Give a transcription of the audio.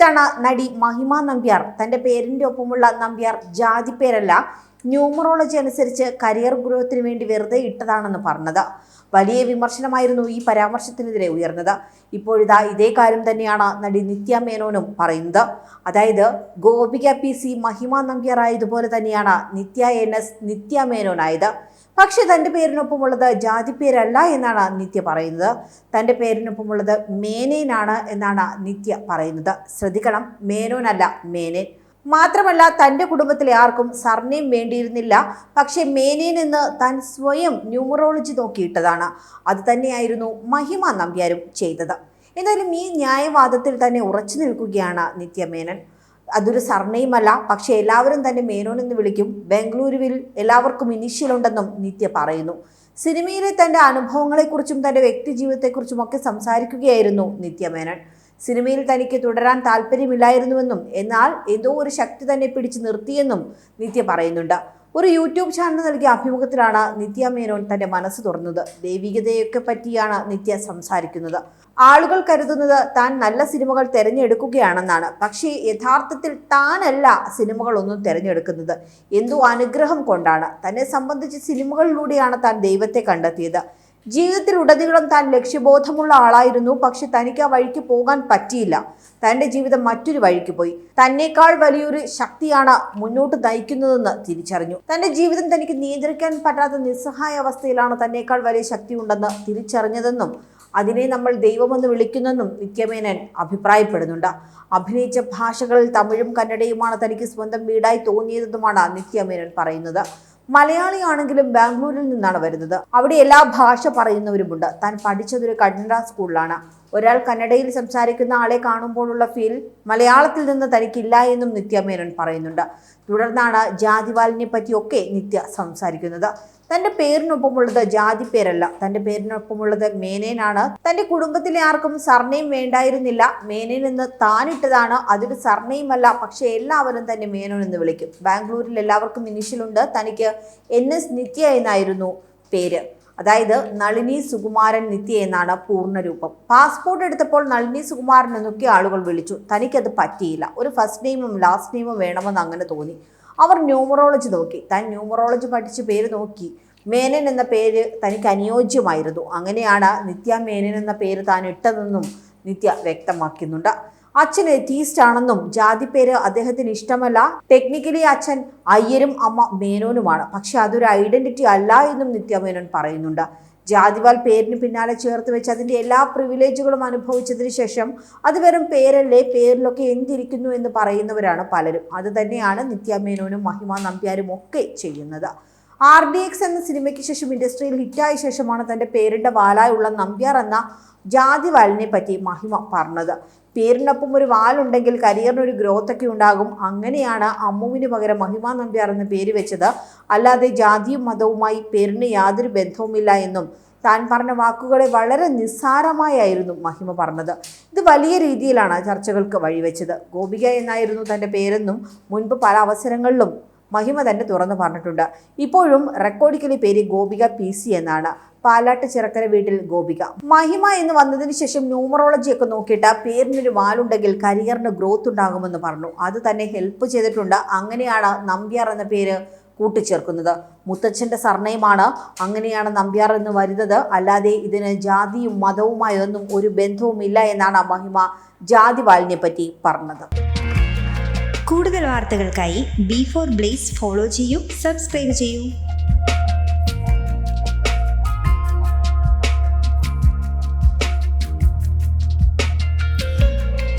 വെച്ചിട്ടാണ് നടി മഹിമ നമ്പ്യാർ തന്റെ പേരിന്റെ ഒപ്പമുള്ള നമ്പ്യാർ ജാതി പേരല്ല ന്യൂമറോളജി അനുസരിച്ച് കരിയർ ഗ്രോത്തിന് വേണ്ടി വെറുതെ ഇട്ടതാണെന്ന് പറഞ്ഞത്. വലിയ വിമർശനമായിരുന്നു ഈ പരാമർശത്തിനെതിരെ ഉയർന്നത്. ഇപ്പോഴിതാ ഇതേ കാര്യം തന്നെയാണ് നടി നിത്യ മേനോനും പറയുന്നത്. അതായത് ഗോപിക PC മഹിമ നമ്പ്യാർ ആയതുപോലെ തന്നെയാണ് നിത്യ NS നിത്യ മേനോനായത്. പക്ഷെ തന്റെ പേരിനൊപ്പമുള്ളത് ജാതി പേരല്ല എന്നാണ് നിത്യ പറയുന്നത്. തന്റെ പേരിനൊപ്പമുള്ളത് മേനേനാണ് എന്നാണ് നിത്യ പറയുന്നത്. ശ്രദ്ധിക്കണം, മേനോനല്ല, മേനേൻ. മാത്രമല്ല തന്റെ കുടുംബത്തിലെ ആർക്കും സർനെയിം വേണ്ടിയിരുന്നില്ല. പക്ഷെ മേനേൻ എന്ന് താൻ സ്വയം ന്യൂമറോളജി നോക്കിയിട്ടതാണ്. അത് തന്നെയായിരുന്നു മഹിമ നമ്പ്യാരും ചെയ്തത്. എന്തായാലും ഈ ന്യായവാദത്തിൽ തന്നെ ഉറച്ചു നിൽക്കുകയാണ് നിത്യ മേനൻ. അതൊരു സർനെയിം അല്ല, പക്ഷെ എല്ലാവരും തന്നെ മേനോൻ എന്ന് വിളിക്കും. ബംഗളൂരുവിൽ എല്ലാവർക്കും ഇനീഷ്യൽ ഉണ്ടെന്നും നിത്യ പറയുന്നു. സിനിമയിലെ തന്റെ അനുഭവങ്ങളെക്കുറിച്ചും തന്റെ വ്യക്തി ജീവിതത്തെക്കുറിച്ചും ഒക്കെ സംസാരിക്കുകയായിരുന്നു നിത്യ മേനൻ. സിനിമയിൽ തനിക്ക് തുടരാൻ താല്പര്യമില്ലായിരുന്നുവെന്നും എന്നാൽ എന്തോ ഒരു ശക്തി തന്നെ പിടിച്ചു നിർത്തിയെന്നും നിത്യ പറയുന്നുണ്ട്. ഒരു യൂട്യൂബ് ചാനൽ നൽകിയ അഭിമുഖത്തിലാണ് നിത്യ മേനോൻ തന്റെ മനസ്സ് തുറന്നത്. ദൈവികതയൊക്കെ പറ്റിയാണ് നിത്യ സംസാരിക്കുന്നത്. ആളുകൾ കരുതുന്നത് താൻ നല്ല സിനിമകൾ തിരഞ്ഞെടുക്കുകയാണെന്നാണ്. പക്ഷേ യഥാർത്ഥത്തിൽ താനല്ല സിനിമകളൊന്നും തിരഞ്ഞെടുക്കുന്നത്. എന്തോ അനുഗ്രഹം കൊണ്ടാണ്. തന്നെ സംബന്ധിച്ച് സിനിമകളിലൂടെയാണ് താൻ ദൈവത്തെ കണ്ടെത്തിയത്. ജീവിതത്തിൽ ഉടനീളം താൻ ലക്ഷ്യബോധമുള്ള ആളായിരുന്നു. പക്ഷെ തനിക്ക് ആ വഴിക്ക് പോകാൻ പറ്റിയില്ല. തൻ്റെ ജീവിതം മറ്റൊരു വഴിക്ക് പോയി. തന്നേക്കാൾ വലിയൊരു ശക്തിയാണ് മുന്നോട്ട് നയിക്കുന്നതെന്ന് തിരിച്ചറിഞ്ഞു. തൻ്റെ ജീവിതം തനിക്ക് നിയന്ത്രിക്കാൻ പറ്റാത്ത നിസ്സഹായ അവസ്ഥയിലാണ് തന്നേക്കാൾ വലിയ ശക്തി ഉണ്ടെന്ന് തിരിച്ചറിഞ്ഞതെന്നും അതിനെ നമ്മൾ ദൈവമെന്ന് വിളിക്കുന്നെന്നും നിത്യമേനൻ അഭിപ്രായപ്പെടുന്നുണ്ട്. അഭിനയിച്ച ഭാഷകളിൽ തമിഴും കന്നഡയുമാണ് തനിക്ക് സ്വന്തം വീടായി തോന്നിയതെന്നുമാണ് നിത്യമേനൻ പറയുന്നത്. മലയാളിയാണെങ്കിലും ബാംഗ്ലൂരിൽ നിന്നാണ് വരുന്നത്. അവിടെ എല്ലാ ഭാഷ പറയുന്നവരുമുണ്ട്. താൻ പഠിച്ചതൊരു കന്നഡ സ്കൂളിലാണ്. ഒരാൾ കന്നഡയിൽ സംസാരിക്കുന്ന ആളെ കാണുമ്പോഴുള്ള ഫീൽ മലയാളത്തിൽ നിന്ന് തനിക്കില്ല എന്നും നിത്യ മേനോൻ പറയുന്നുണ്ട്. തുടർന്നാണ് ജാതിവാലിനെ പറ്റിയൊക്കെ നിത്യ സംസാരിക്കുന്നത്. തന്റെ പേരിനൊപ്പമുള്ളത് ജാതി പേരല്ല, തന്റെ പേരിനൊപ്പമുള്ളത് മേനേനാണ്. തന്റെ കുടുംബത്തിലെ ആർക്കും സർനെയിം വേണ്ടായിരുന്നില്ല. മേനേൻ എന്ന് താനിട്ടതാണ്. അതൊരു സർനെയിം അല്ല, പക്ഷെ എല്ലാവരും തന്നെ മേനോൻ എന്ന് വിളിക്കും. ബാംഗ്ലൂരിൽ എല്ലാവർക്കും ഇനീഷ്യലുണ്ട്. തനിക്ക് NS നിത്യ എന്നായിരുന്നു പേര്. അതായത് നളിനി സുകുമാരൻ നിത്യ എന്നാണ് പൂർണ്ണരൂപം. പാസ്പോർട്ട് എടുത്തപ്പോൾ നളിനി സുകുമാരൻ എന്നൊക്കെ ആളുകൾ വിളിച്ചു. തനിക്കത് പറ്റിയില്ല. ഒരു ഫസ്റ്റ് നെയിമും ലാസ്റ്റ് നെയിമും വേണമെന്ന് അങ്ങനെ തോന്നി. അവർ ന്യൂമറോളജി നോക്കി. താൻ ന്യൂമറോളജി പഠിച്ച് പേര് നോക്കി. മേനൻ എന്ന പേര് തനിക്ക് അനുയോജ്യമായിരുന്നു. അങ്ങനെയാണ് നിത്യ മേനൻ എന്ന പേര് താൻ ഇട്ടതെന്നും നിത്യ വ്യക്തമാക്കുന്നുണ്ട്. അച്ഛൻ എത്തീസ്റ്റ് ആണെന്നും ജാതി പേര് അദ്ദേഹത്തിന് ഇഷ്ടമല്ല. ടെക്നിക്കലി അച്ഛൻ അയ്യരും അമ്മ മേനോനുമാണ്. പക്ഷെ അതൊരു ഐഡന്റിറ്റി അല്ല എന്നും നിത്യ മേനോൻ പറയുന്നുണ്ട്. ജാതിവാൽ പേരിന് പിന്നാലെ ചേർത്ത് വെച്ച് അതിൻ്റെ എല്ലാ പ്രിവിലേജുകളും അനുഭവിച്ചതിന് ശേഷം അത് വെറും പേരല്ലേ, പേരിലൊക്കെ എന്തിരിക്കുന്നു എന്ന് പറയുന്നവരാണ് പലരും. അത് തന്നെയാണ് നിത്യ മേനോനും മഹിമ നമ്പ്യാരും ഒക്കെ ചെയ്യുന്നത്. RDX എന്ന സിനിമയ്ക്ക് ശേഷം ഇൻഡസ്ട്രിയിൽ ഹിറ്റായ ശേഷമാണ് തൻ്റെ പേരിൻ്റെ വാലായുള്ള നമ്പ്യാർ എന്ന ജാതിവാലിനെ പറ്റി മഹിമ പറഞ്ഞത്. പേരിനൊപ്പം ഒരു വാലുണ്ടെങ്കിൽ കരിയറിനൊരു ഗ്രോത്ത് ഒക്കെ ഉണ്ടാകും. അങ്ങനെയാണ് അമ്മുവിന് പകരം മഹിമ നമ്പ്യാർ എന്ന പേര് വെച്ചത്. അല്ലാതെ ജാതിയും മതവുമായി പേരിന് യാതൊരു ബന്ധവുമില്ല എന്നും താൻ പറഞ്ഞ വാക്കുകളെ വളരെ നിസ്സാരമായിരുന്നു മഹിമ പറഞ്ഞത്. ഇത് വലിയ രീതിയിലാണ് ചർച്ചകൾക്ക് വഴിവെച്ചത്. ഗോപിക എന്നായിരുന്നു തൻ്റെ പേരെന്നും മുൻപ് പല അവസരങ്ങളിലും മഹിമ തന്നെ തുറന്നു പറഞ്ഞിട്ടുണ്ട്. ഇപ്പോഴും റെക്കോർഡിക്കലി പേര് ഗോപിക PC എന്നാണ്. പാലാട്ട് ചിറക്കര വീട്ടിൽ ഗോപിക. മഹിമ എന്ന് വന്നതിന് ശേഷം ന്യൂമറോളജി ഒക്കെ നോക്കിയിട്ട് പേരിനൊരു വാലുണ്ടെങ്കിൽ കരിയറിന് ഗ്രോത്ത് ഉണ്ടാകുമെന്ന് പറഞ്ഞു. അത് തന്നെ ഹെൽപ്പ് ചെയ്തിട്ടുണ്ട്. അങ്ങനെയാണ് നമ്പ്യാർ എന്ന പേര് കൂട്ടിച്ചേർക്കുന്നത്. മുത്തച്ഛൻ്റെ സർനെയിമാണ്. അങ്ങനെയാണ് നമ്പ്യാർ എന്ന് വരുന്നത്. അല്ലാതെ ഇതിന് ജാതിയും മതവുമായൊന്നും ഒരു ബന്ധവുമില്ല എന്നാണ് മഹിമ ജാതിവാലിനെ പറ്റി പറഞ്ഞത്. കൂടുതൽ വാർത്തകൾക്കായി B4 Blaze ഫോളോ ചെയ്യൂ, സബ്സ്ക്രൈബ് ചെയ്യൂ.